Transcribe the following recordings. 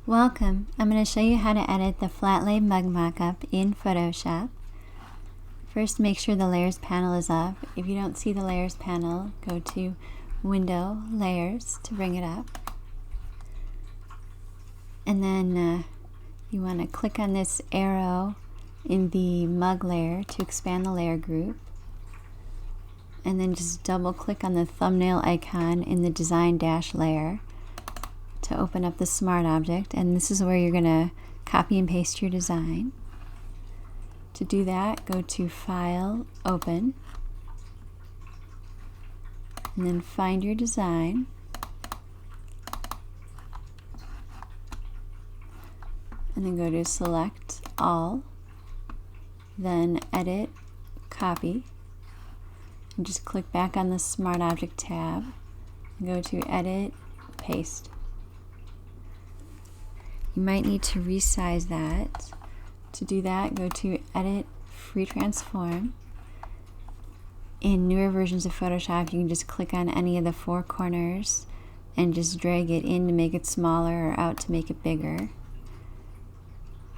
Welcome. I'm going to show you how to edit the flat lay mug mockup in Photoshop. First, make sure the layers panel is up. If you don't see the layers panel, go to Window, Layers to bring it up. And then you want to click on this arrow in the mug layer to expand the layer group. And then just double click on the thumbnail icon in the Design Dash layer to open up the Smart Object, and this is where you're going to copy and paste your design. To do that, go to File, Open, and then find your design. And then go to Select All, then Edit, Copy, and just click back on the Smart Object tab and go to Edit, Paste. You might need to resize that. To do that, go to Edit, Free Transform. In newer versions of Photoshop, you can just click on any of the four corners and just drag it in to make it smaller or out to make it bigger.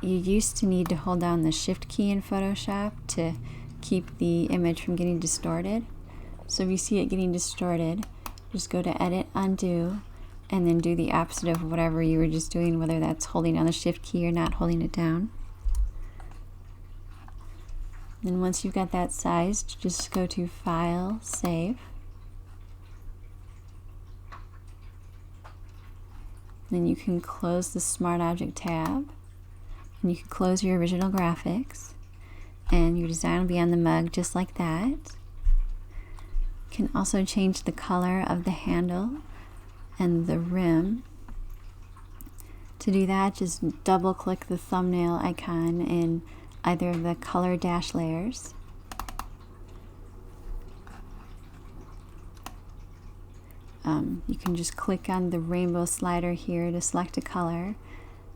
You used to need to hold down the Shift key in Photoshop to keep the image from getting distorted. So if you see it getting distorted, just go to Edit, Undo, and then do the opposite of whatever you were just doing, whether that's holding down the Shift key or not holding it down. Then once you've got that sized, just go to File, Save. Then you can close the Smart Object tab, and you can close your original graphics, and your design will be on the mug just like that. You can also change the color of the handle and the rim. To do that, just double click the thumbnail icon in either of the color dash layers. You can just click on the rainbow slider here to select a color,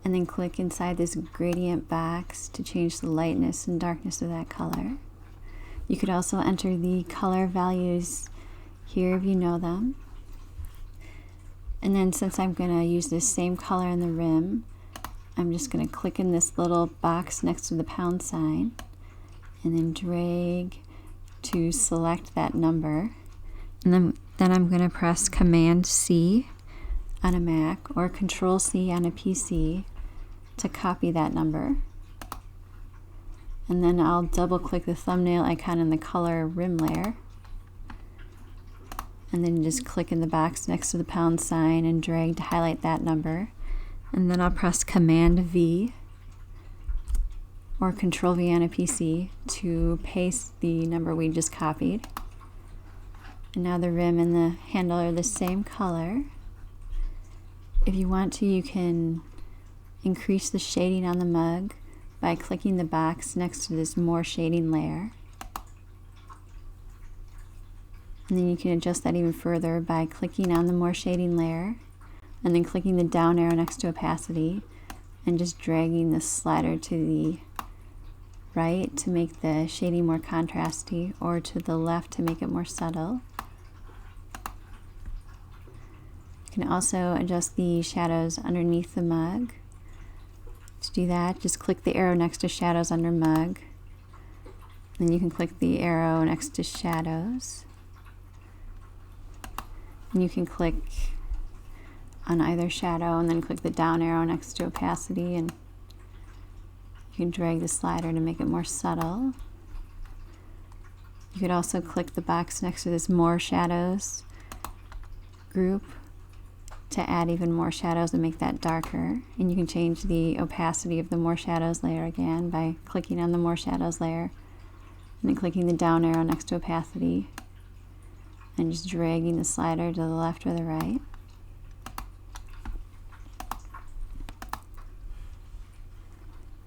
and then click inside this gradient box to change the lightness and darkness of that color. You could also enter the color values here if you know them. And then since I'm going to use this same color in the rim, I'm just going to click in this little box next to the pound sign and then drag to select that number. And then I'm going to press Command C on a Mac or Control C on a PC to copy that number. And then I'll double click the thumbnail icon in the color rim layer. And then just click in the box next to the pound sign and drag to highlight that number. And then I'll press Command V or Control V on a PC to paste the number we just copied. And now the rim and the handle are the same color. If you want to, you can increase the shading on the mug by clicking the box next to this More Shading layer. And then you can adjust that even further by clicking on the More Shading layer and then clicking the down arrow next to opacity and just dragging the slider to the right to make the shading more contrasty or to the left to make it more subtle. You can also adjust the shadows underneath the mug. To do that, just click the arrow next to Shadows under Mug. Then you can click the arrow next to Shadows. And you can click on either shadow and then click the down arrow next to opacity, and you can drag the slider to make it more subtle. You could also click the box next to this More Shadows group to add even more shadows and make that darker. And you can change the opacity of the More Shadows layer again by clicking on the More Shadows layer and then clicking the down arrow next to opacity and just dragging the slider to the left or the right.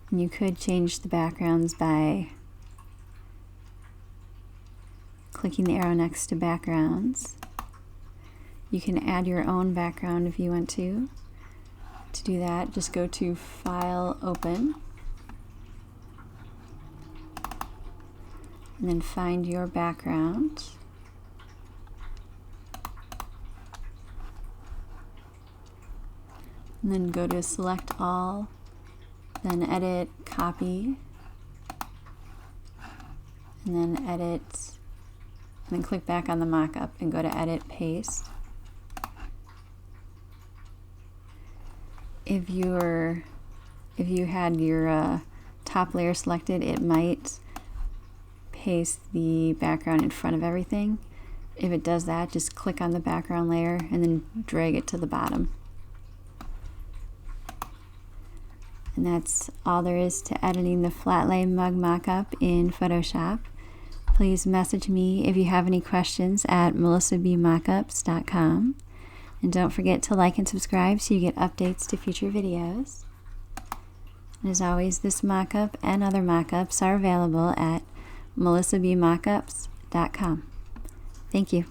And you could change the backgrounds by clicking the arrow next to Backgrounds. You can add your own background if you want to. To do that, just go to File, Open, and then find your background. And then go to select all, then edit, copy, and then edit, and then click back on the mockup and go to edit, paste. If you had your top layer selected, it might paste the background in front of everything. If it does that, just click on the background layer and then drag it to the bottom. And that's all there is to editing the flat lay mug mockup in Photoshop. Please message me if you have any questions at melissabmockups.com. And don't forget to like and subscribe so you get updates to future videos. And as always, this mockup and other mockups are available at melissabmockups.com. Thank you.